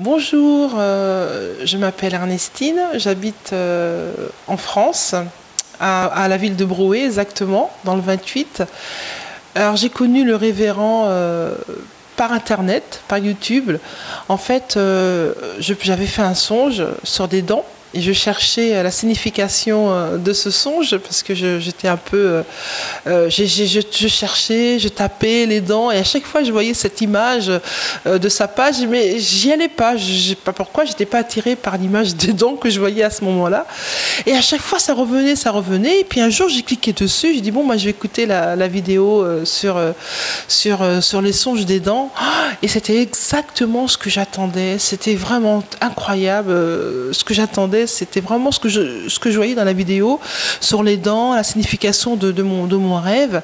Bonjour, je m'appelle Ernestine, j'habite en France, à la ville de Brouet exactement, dans le 28. Alors j'ai connu le révérend par internet, par YouTube. En fait, j'avais fait un songe sur des dents. Et je cherchais la signification de ce songe parce que j'étais un peu... je cherchais, je tapais les dents et à chaque fois je voyais cette image de sa page, mais j'y allais pas. Je sais pas pourquoi, j'étais pas attirée par l'image des dents que je voyais à ce moment-là. Et à chaque fois ça revenait, ça revenait. Et puis un jour j'ai cliqué dessus, j'ai dit bon, moi je vais écouter la vidéo sur les songes des dents. Et c'était exactement ce que j'attendais. C'était vraiment incroyable ce que j'attendais. C'était vraiment ce que je voyais dans la vidéo sur les dents, la signification de mon rêve.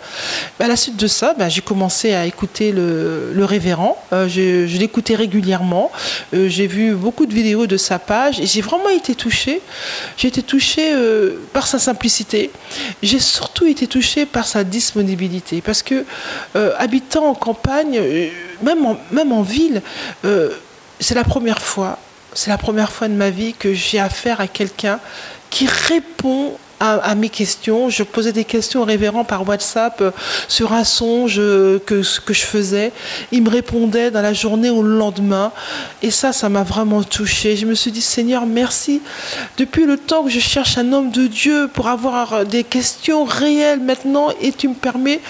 À la suite de ça, j'ai commencé à écouter le révérend. Je l'écoutais régulièrement. J'ai vu beaucoup de vidéos de sa page et j'ai vraiment été touchée. J'ai été touchée par sa simplicité. J'ai surtout été touchée par sa disponibilité. Parce que habitant en campagne, même en ville, c'est la première fois. C'est la première fois de ma vie que j'ai affaire à quelqu'un qui répond à mes questions. Je posais des questions au révérend par WhatsApp sur un songe que je faisais. Il me répondait dans la journée ou le lendemain. Et ça m'a vraiment touchée. Je me suis dit, Seigneur, merci. Depuis le temps que je cherche un homme de Dieu pour avoir des questions réelles maintenant, et tu me permets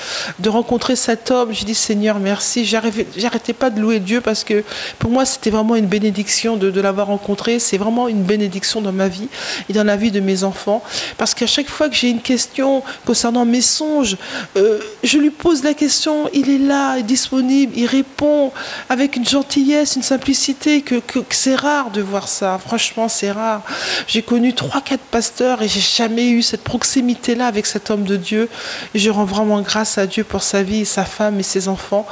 de rencontrer cet homme. J'ai dit, Seigneur, merci. J'arrêtais pas de louer Dieu parce que pour moi, c'était vraiment une bénédiction de l'avoir rencontré. C'est vraiment une bénédiction dans ma vie et dans la vie de mes enfants. Parce qu'à chaque fois que j'ai une question concernant mes songes, je lui pose la question, il est là, il est disponible, il répond avec une gentillesse, une simplicité que c'est rare de voir ça. Franchement, c'est rare. J'ai connu 3-4 pasteurs et j'ai jamais eu cette proximité-là avec cet homme de Dieu. Et je rends vraiment grâce à Dieu pour sa vie, sa femme et ses enfants.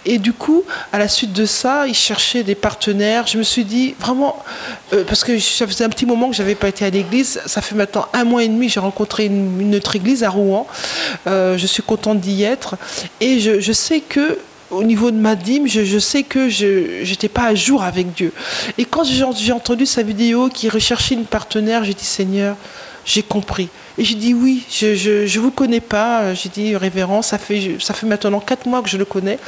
Et du coup, à la suite de ça, il cherchait des partenaires. Je me suis dit, vraiment, parce que ça faisait un petit moment que je n'avais pas été à l'église, ça fait maintenant 1 mois et demi, j'ai rencontré une autre église à Rouen. Je suis contente d'y être. Et je sais que au niveau de ma dîme, je sais que je n'étais pas à jour avec Dieu. Et quand j'ai entendu sa vidéo qui recherchait une partenaire, j'ai dit, Seigneur, j'ai compris. Et j'ai dit, oui, je vous connais pas. J'ai dit, révérend, ça fait maintenant 4 mois que je le connais.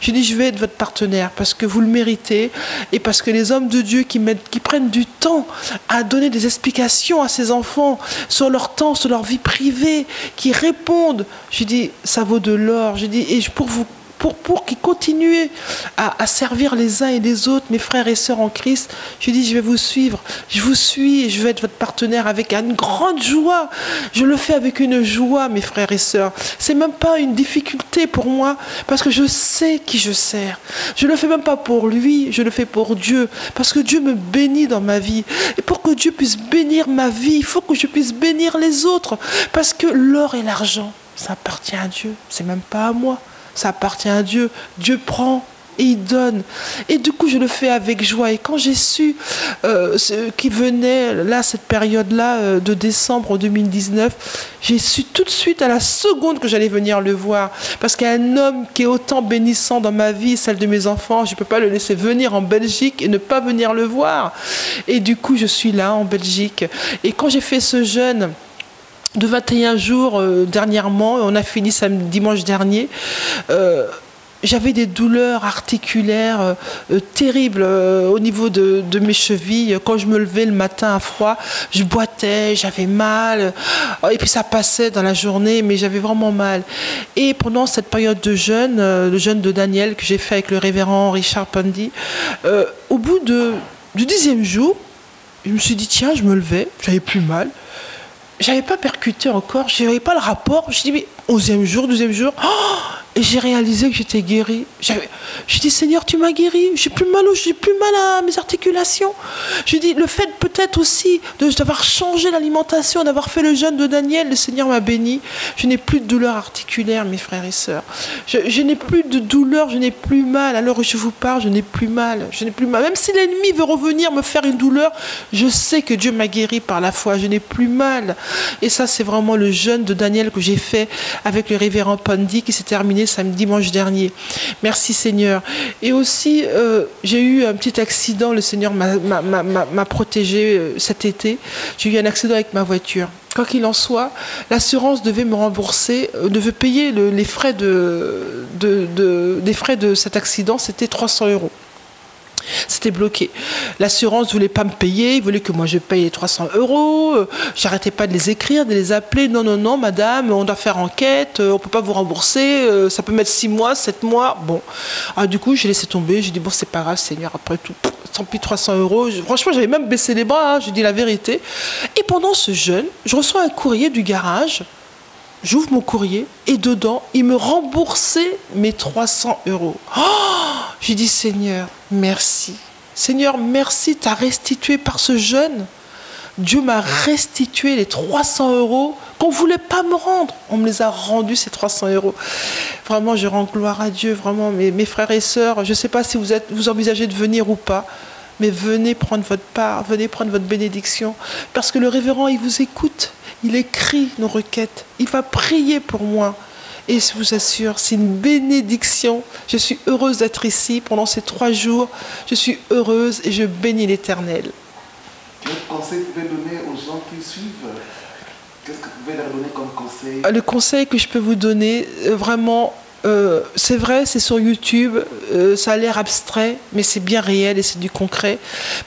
J'ai dit, je vais être votre partenaire parce que vous le méritez et parce que les hommes de Dieu qui prennent du temps à donner des explications à ses enfants sur leur temps, sur leur vie privée, qui répondent. J'ai dit, ça vaut de l'or. J'ai dit, et pour qu'ils continuent à servir les uns et les autres, mes frères et sœurs en Christ, j'ai dit, je vais vous suivre. Je vous suis et je vais être votre partenaire avec une grande joie. Je le fais avec une joie, mes frères et sœurs. C'est même pas une difficulté pour moi parce que je sais qui je sers. Je le fais même pas pour lui, je le fais pour Dieu. Parce que Dieu me bénit dans ma vie. Et pour que Dieu puisse bénir ma vie, il faut que je puisse bénir les autres. Parce que l'or et l'argent, ça appartient à Dieu. C'est même pas à moi. Ça appartient à Dieu. Dieu prend et il donne. Et du coup, je le fais avec joie. Et quand j'ai su ce qui venait, là, cette période-là de décembre 2019, j'ai su tout de suite, à la seconde, que j'allais venir le voir. Parce qu'un homme qui est autant bénissant dans ma vie, celle de mes enfants, je ne peux pas le laisser venir en Belgique et ne pas venir le voir. Et du coup, je suis là, en Belgique. Et quand j'ai fait ce jeûne de 21 jours dernièrement, on a fini dimanche dernier, j'avais des douleurs articulaires terribles au niveau de mes chevilles. Quand je me levais le matin à froid, je boitais, j'avais mal. Et puis ça passait dans la journée, mais j'avais vraiment mal. Et pendant cette période de jeûne, le jeûne de Daniel que j'ai fait avec le révérend Richard Pandy, au bout du 10e jour, je me suis dit, tiens, je me levais, j'avais plus mal. J'avais pas percuté encore, je n'avais pas le rapport. Je dis, mais 11e jour, 12e jour, et j'ai réalisé que j'étais guérie. J'ai dit, Seigneur, tu m'as guérie. J'ai plus mal à mes articulations. J'ai dit, le fait peut-être aussi d'avoir changé l'alimentation, d'avoir fait le jeûne de Daniel, le Seigneur m'a béni. Je n'ai plus de douleur articulaire, mes frères et sœurs. Je n'ai plus de douleur, je n'ai plus mal. Alors que je vous parle, je n'ai plus mal. Je n'ai plus mal. Même si l'ennemi veut revenir me faire une douleur, je sais que Dieu m'a guéri par la foi. Je n'ai plus mal. Et ça, c'est vraiment le jeûne de Daniel que j'ai fait avec le révérend Pandy qui s'est terminé dernier, dimanche dernier. Merci Seigneur. Et aussi, j'ai eu un petit accident, le Seigneur m'a protégé cet été. J'ai eu un accident avec ma voiture. Quoi qu'il en soit, l'assurance devait me rembourser, devait payer les frais des frais de cet accident, c'était 300 €. C'était bloqué. L'assurance ne voulait pas me payer, il voulait que moi je paye les 300 €. J'arrêtais pas de les écrire, de les appeler. Non, non, non, madame, on doit faire enquête, on ne peut pas vous rembourser, ça peut mettre 6 mois, 7 mois. Bon. Alors, du coup, j'ai laissé tomber, j'ai dit, bon, c'est pas grave, Seigneur, après tout, tant pis, 300 €. Franchement, j'avais même baissé les bras, hein, j'ai dit la vérité. Et pendant ce jeûne, je reçois un courrier du garage. J'ouvre mon courrier et dedans, il me remboursait mes 300 €. Oh, j'ai dit, Seigneur, merci. Seigneur, merci, tu as restitué par ce jeûne. Dieu m'a restitué les 300 € qu'on ne voulait pas me rendre. On me les a rendus, ces 300 €. Vraiment, je rends gloire à Dieu. Vraiment, mes frères et sœurs, je ne sais pas si vous envisagez de venir ou pas, mais venez prendre votre part, venez prendre votre bénédiction. Parce que le révérend, il vous écoute. Il écrit nos requêtes. Il va prier pour moi. Et je vous assure, c'est une bénédiction. Je suis heureuse d'être ici pendant ces 3 jours. Je suis heureuse et je bénis l'Éternel. Quel conseil vous pouvez donner aux gens qui suivent? Qu'est-ce que vous pouvez leur donner comme conseil? Le conseil que je peux vous donner, vraiment, c'est vrai, c'est sur YouTube, ça a l'air abstrait, mais c'est bien réel et c'est du concret.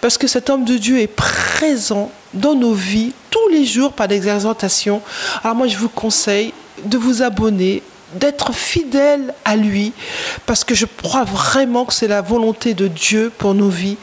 Parce que cet homme de Dieu est présent dans nos vies tous les jours par des exhortations. Alors moi, je vous conseille de vous abonner, d'être fidèle à lui, parce que je crois vraiment que c'est la volonté de Dieu pour nos vies.